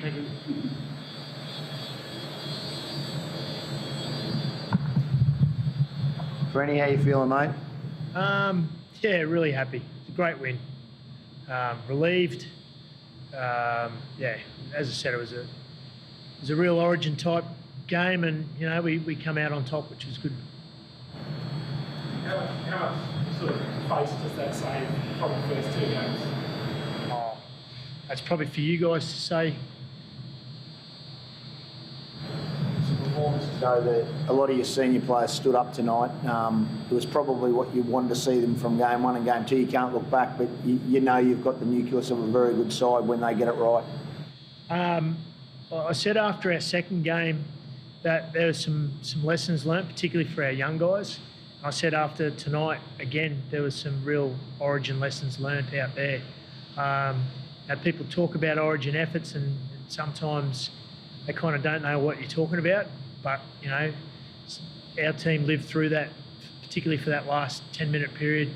Thank you. Brenny, how you feeling, mate? Yeah, really happy. It's a great win. Relieved. Yeah, as I said, it was a real Origin type game, and you know we come out on top, which was good. How much sort of face does that save from the first 2 games? Oh, that's probably for you guys to say. Some performances, though, that a lot of your senior players stood up tonight. It was probably what you wanted to see them from game 1 and game 2. You can't look back, but you know you've got the nucleus of a very good side when they get it right. I said after our second game that there were some lessons learnt, particularly for our young guys. I said after tonight, again, there was some real Origin lessons learnt out there. Now people talk about Origin efforts and sometimes they kind of don't know what you're talking about, but, you know, our team lived through that, particularly for that last 10-minute period.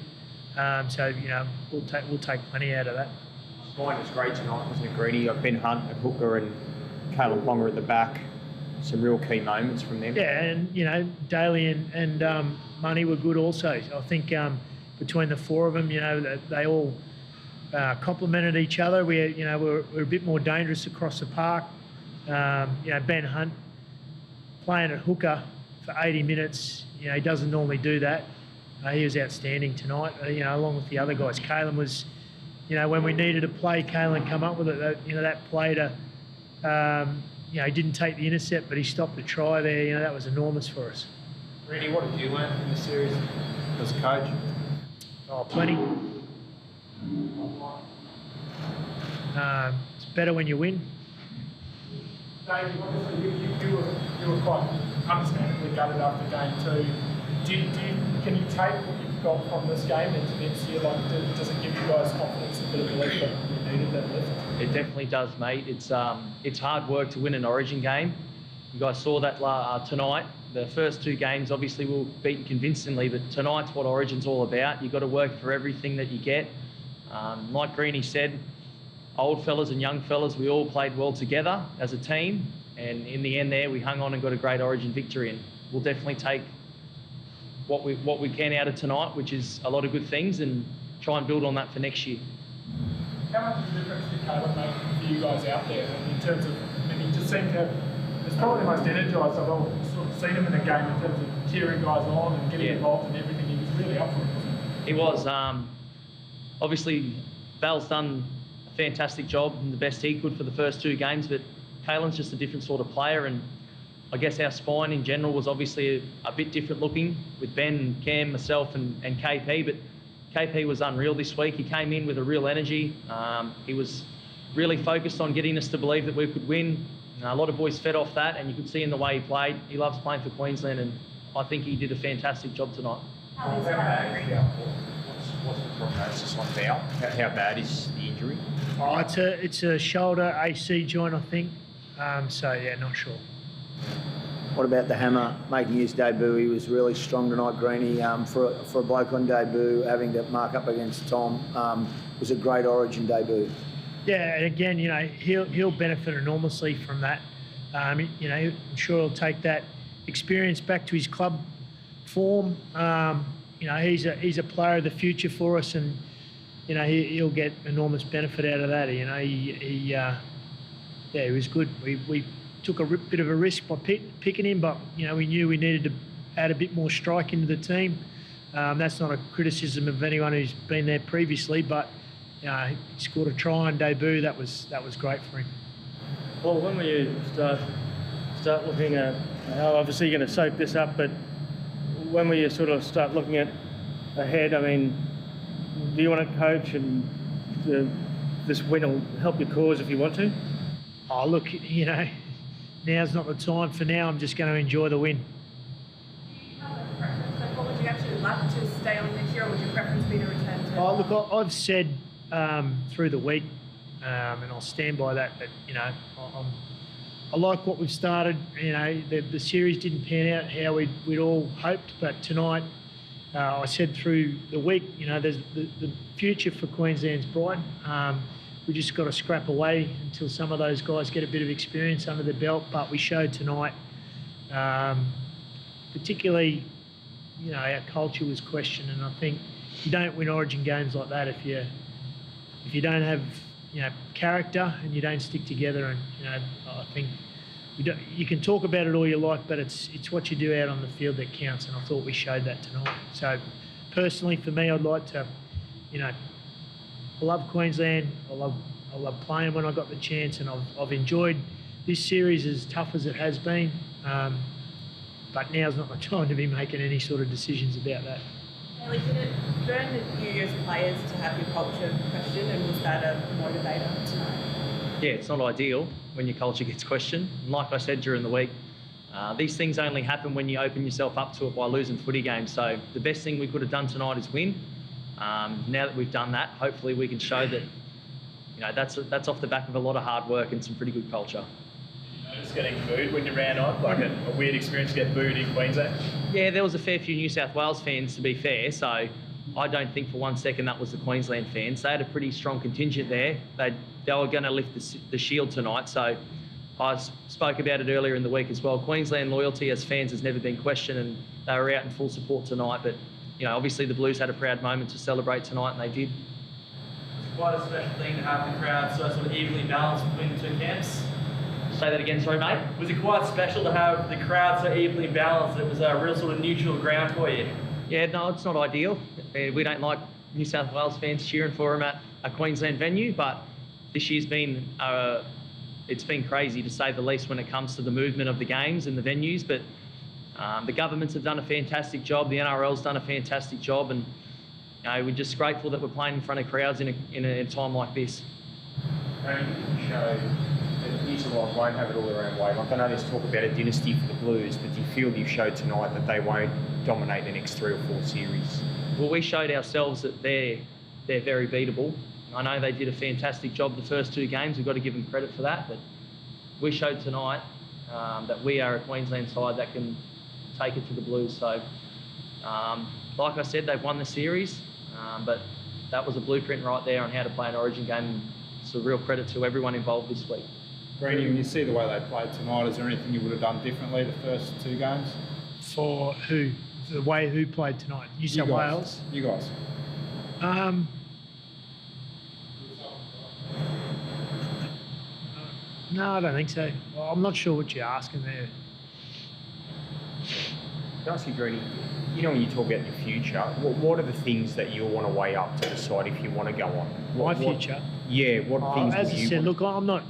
So, you know, we'll take plenty out of that. Spine was great tonight, wasn't it, Greedy? Got Ben Hunt at hooker and Caleb Ponga at the back. Some real key moments from them. Yeah, and, you know, Daly and Money were good also. I think between the 4 of them, you know, they all complemented each other. We're a bit more dangerous across the park. You know, Ben Hunt playing at hooker for 80 minutes, you know, he doesn't normally do that. He was outstanding tonight, you know, along with the other guys. Kalen was, you know, when we needed a play, Kalen come up with it. You know, that play to, you know, he didn't take the intercept, but he stopped the try there. You know, that was enormous for us. Randy, what did you learn from this series as a coach? Oh, plenty. It's better when you win. Dave, obviously you were quite understandably gutted after game 2. Can you take what you've got from this game into next year? Like, does it give you guys confidence and a bit of belief that you needed that lift? It definitely does, mate. It's hard work to win an Origin game. You guys saw that tonight. The first 2 games, obviously, we were beaten convincingly, but tonight's what Origin's all about. You've got to work for everything that you get. Like Greeny said, old fellas and young fellas, we all played well together as a team, and in the end there, we hung on and got a great Origin victory, and we'll definitely take what we can out of tonight, which is a lot of good things, and try and build on that for next year. How much of a difference did Caleb make for you guys out there in terms of, I mean, he just seemed to have, it's probably the most energised I've ever sort of seen him in a game in terms of cheering guys on and getting involved in everything. He was really up for it, wasn't he? He was. Obviously, Val's done a fantastic job and the best he could for the first 2 games, but Kalen's just a different sort of player, and I guess our spine in general was obviously a bit different looking with Ben, Cam, myself and KP, but KP was unreal this week. He came in with a real energy. He was really focused on getting us to believe that we could win. A lot of boys fed off that, and you could see in the way he played. He loves playing for Queensland, and I think he did a fantastic job tonight. What's the prognosis on Val? How bad is the injury? Oh, it's a shoulder AC joint, I think. So yeah, not sure. What about the Hammer making his debut? He was really strong tonight, Greeny. For a bloke on debut, having to mark up against Tom, was a great Origin debut. Yeah, and again, you know, he'll benefit enormously from that. You know, I'm sure he'll take that experience back to his club form. You know, he's a player of the future for us, and you know he'll get enormous benefit out of that. You know, he was good. We took a bit of a risk by picking him, but you know we knew we needed to add a bit more strike into the team. That's not a criticism of anyone who's been there previously, but you know, he scored a try on debut. That was great for him. Well, when will you start looking at how obviously you're going to soak this up, but when will you sort of start looking at ahead? I mean, do you want to coach, and this win will help your cause if you want to? Oh, look, you know, now's not the time. For now, I'm just going to enjoy the win. Do you have a preference? Like, what would you actually like to stay on next year, or would your preference be to return to? Oh, look, I've said through the week, and I'll stand by that. But you know, I like what we've started. You know, the series didn't pan out how we'd all hoped, but tonight, I said through the week, you know, there's the future for Queensland's bright. we just got to scrap away until some of those guys get a bit of experience under their belt. But we showed tonight, particularly, you know, our culture was questioned, and I think you don't win Origin games like that if you don't have, you know, character and you don't stick together. And you know, I think you can talk about it all you like, but it's what you do out on the field that counts. And I thought we showed that tonight. So personally, for me, I'd like to, you know, I love Queensland. I love playing when I got the chance, and I've enjoyed this series as tough as it has been. But now's not the time to be making any sort of decisions about that. Haley, did it burn you as players to have your culture questioned, and was that a motivator tonight? Yeah, it's not ideal when your culture gets questioned. And like I said during the week, these things only happen when you open yourself up to it by losing footy games. So the best thing we could have done tonight is win. Now that we've done that, hopefully we can show that, you know, that's off the back of a lot of hard work and some pretty good culture. Did you notice getting booed when you ran on? Like a weird experience to get booed in Queensland? Yeah, there was a fair few New South Wales fans, to be fair, so I don't think for 1 second that was the Queensland fans. They had a pretty strong contingent there. They were going to lift the shield tonight, so I spoke about it earlier in the week as well. Queensland loyalty as fans has never been questioned, and they were out in full support tonight. But you know, obviously the Blues had a proud moment to celebrate tonight, and they did. It's quite a special thing to have the crowd so sort of evenly balanced between the two camps. Say that again, sorry, mate. Was it quite special to have the crowd so evenly balanced? It was a real sort of neutral ground for you. Yeah, no, it's not ideal. We don't like New South Wales fans cheering for them at a Queensland venue, but this year's been it's been crazy to say the least when it comes to the movement of the games and the venues. But the governments have done a fantastic job. The NRL's done a fantastic job, and you know, we're just grateful that we're playing in front of crowds in a time like this. Showed that New South Wales won't have it all their own way. Like, I know there's talk about a dynasty for the Blues, but do you feel you've showed tonight that they won't dominate the next 3 or 4 series? Well, we showed ourselves that they're very beatable. I know they did a fantastic job the first 2 games. We've got to give them credit for that, but we showed tonight that we are a Queensland side that can take it to the Blues. So, like I said, they've won the series, but that was a blueprint right there on how to play an Origin game. It's a real credit to everyone involved this week. Greeny, when you see the way they played tonight, is there anything you would have done differently the first 2 games? For who? The way who played tonight? New South Wales? You guys. No, I don't think so. Well, I'm not sure what you're asking there. Can I ask you, Greeny, you know, when you talk about your future, what are the things that you'll want to weigh up to decide if you want to go on? My future? Yeah, what things as will I you said, want? look, I'm not.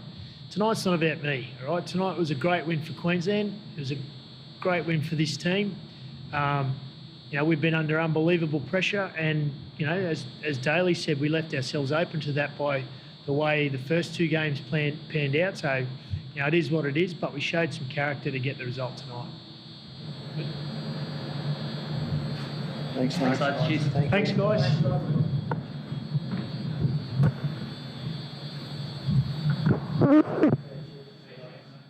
Tonight's not about me, all right? Tonight was a great win for Queensland. It was a great win for this team. You know, we've been under unbelievable pressure, and you know, as Daly said, we left ourselves open to that by the way the first 2 games panned out. So, you know, it is what it is, but we showed some character to get the result tonight. Thanks, mate. Cheers. Thanks, guys. Thank you.